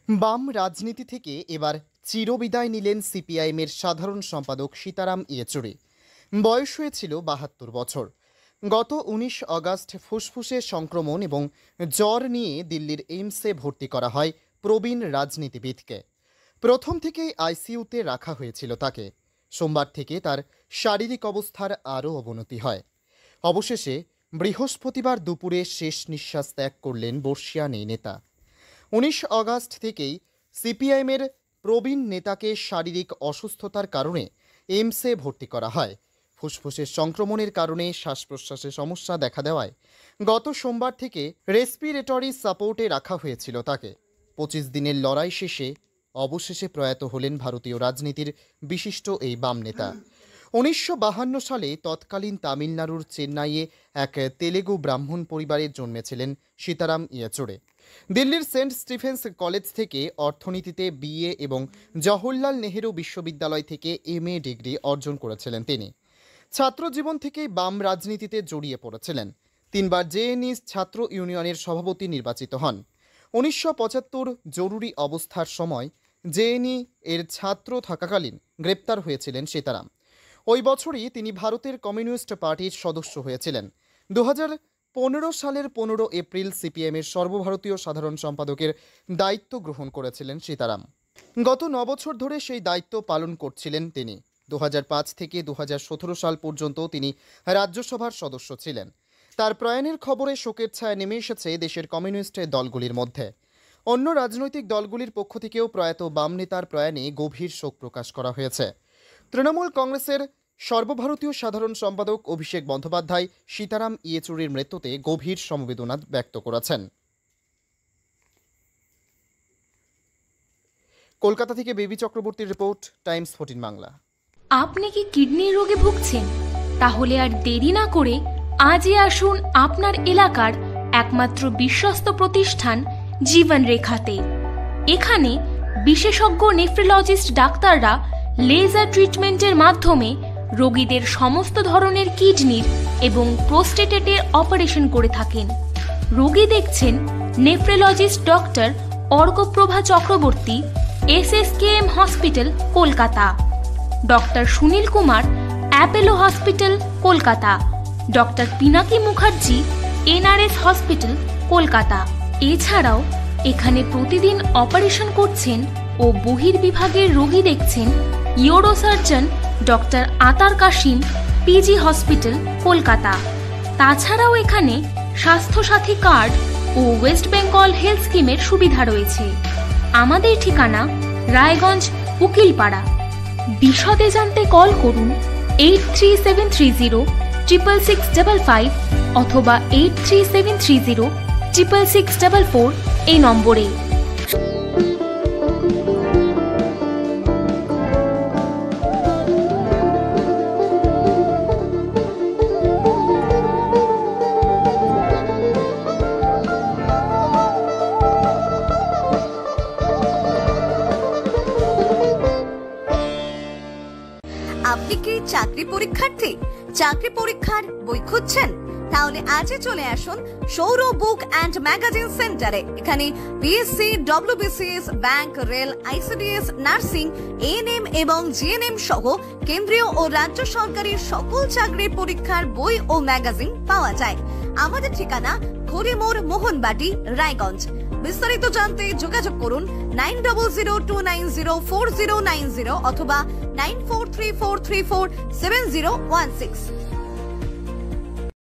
বাম রাজনীতি থেকে এবার চিরবিদায় নিলেন সিপিআইএমের সাধারণ সম্পাদক সীতারাম ইয়েচুরি। বয়স হয়েছিল ৭২ বছর। গত ১৯ আগস্ট ফুসফুসে সংক্রমণ এবং জ্বর নিয়ে দিল্লির এইমসে ভর্তি করা হয় প্রবীণ রাজনীতিবিদকে। প্রথম থেকেই আইসিইউতে রাখা হয়েছিল তাকে। সোমবার থেকে তার শারীরিক অবস্থার আরও অবনতি হয়। অবশেষে বৃহস্পতিবার দুপুরে শেষ নিঃশ্বাস ত্যাগ করলেন বর্ষিয়ান এই নেতা। ১৯ আগস্ট থেকেই সিপিআইএমের প্রবীণ নেতাকে শারীরিক অসুস্থতার কারণে এইমসে ভর্তি করা হয়। ফুসফুসের সংক্রমণের কারণে শ্বাস প্রশ্বাসের সমস্যা দেখা দেওয়ায় গত সোমবার থেকে রেসপিরেটরি সাপোর্টে রাখা হয়েছিল তাকে। ২৫ দিনের লড়াই শেষে অবশেষে প্রয়াত হলেন ভারতীয় রাজনীতির বিশিষ্ট এই বাম নেতা। ১৯৫২ সালে তৎকালীন তামিলনাড়ুর চেন্নাইয়ে এক তেলেগু ব্রাহ্মণ পরিবারে জন্মেছিলেন সীতারাম ইয়েচুরি। দিল্লির সেন্ট স্টিফেন্স কলেজ থেকে অর্থনীতিতে বিএ এবং জওহরলাল নেহেরু বিশ্ববিদ্যালয় থেকে এমএ ডিগ্রি অর্জন করেছিলেন তিনি। ছাত্র জীবন থেকেই বাম রাজনীতিতে জড়িয়ে পড়েছিলেন। ৩ বার জেএনইউ ছাত্র ইউনিয়নের সভাপতি নির্বাচিত হন। ১৯৭৫ জরুরি অবস্থার সময় জেএনইউ এর ছাত্র থাকাকালীন গ্রেপ্তার হয়েছিলেন সীতারাম। ওই বছরই তিনি ভারতের কমিউনিস্ট পার্টির সদস্য হয়েছিলেন। ২০১৫ সালের ১৫ এপ্রিল সিপিএমের সর্বভারতীয় সাধারণ সম্পাদকের দায়িত্ব গ্রহণ করেছিলেন সীতারাম। গত ৯ বছর ধরে সেই দায়িত্ব পালন করছিলেন তিনি। ২০০৫ থেকে ২০১৭ সাল পর্যন্ত তিনি রাজ্যসভার সদস্য ছিলেন। তার প্রয়াণের খবরে শোকের ছায়া নেমে এসেছে দেশের কমিউনিস্ট দলগুলির মধ্যে। অন্য রাজনৈতিক দলগুলির পক্ষ থেকেও প্রয়াত বাম নেতার প্রয়াণে গভীর শোক প্রকাশ করা হয়েছে। তৃণমূল কংগ্রেসের সর্বভারতীয় সাধারণ সম্পাদক অভিষেক বন্দ্যোপাধ্যায় সীতারাম ইয়েচুরির মৃত্যুতে গভীর সমবেদনা ব্যক্ত করেছেন। কলকাতা থেকে বেবি চক্রবর্তীর রিপোর্ট, টাইমস 14 বাংলা। আপনি কি কিডনি রোগে ভুগছেন? তাহলে আর দেরি না করে আজই আসুন আপনার এলাকার একমাত্র বিশ্বস্ত প্রতিষ্ঠান জীবন রেখাতে। এখানে বিশেষজ্ঞ নেফ্রোলজিস্ট ডাক্তাররা লেজার ট্রিটমেন্টের মাধ্যমে রোগীদের সমস্ত ধরনের কিডনির এবং প্রোস্টেটেটের অপারেশন করে থাকেন। রোগী দেখছেন nephrologist doctor Arkaprava Chakraborty, SSKM hospital, Kolkata. Doctor Sunil Kumar, Apollo hospital, Kolkata. Doctor Pinaki Mukherjee, NRS hospital, Kolkata. এছাড়াও এখানে প্রতিদিন অপারেশন করছেন ও বহির্বিভাগের রোগী দেখছেন ইউরোসার্জন ডক্টর আতার কাশিম, পিজি হসপিটাল, কলকাতা। তাছাড়াও এখানে স্বাস্থ্যসাথী কার্ড ও ওয়েস্ট বেঙ্গল হেলথ স্কিমের সুবিধা রয়েছে। আমাদের ঠিকানা রায়গঞ্জ, উকিলপাড়া। বিশদে জানতে কল করুন 8373066655 অথবা 8373066644 এই নম্বরে। আপনি কি চাকরি পরীক্ষার্থী? চাকরি পরীক্ষার বই খুঁজছেন? তাহলে আজই চলে আসুন সৌরভ বুক অ্যান্ড ম্যাগাজিন সেন্টারে। এখানে PSC, WBCS, bank, rail, ICDS, nursing, ANM এবং জিএনএম সহ কেন্দ্রীয় ও রাজ্য সরকারের সকল চাকরির পরীক্ষার বই ও ম্যাগাজিন পাওয়া যায়। আমাদের ঠিকানা খড়িমোড়, মোহনবাটি, রায়গঞ্জ। বিস্তারিত জানতে যোগাযোগ করুন 9002904090 অথবা 9434347016।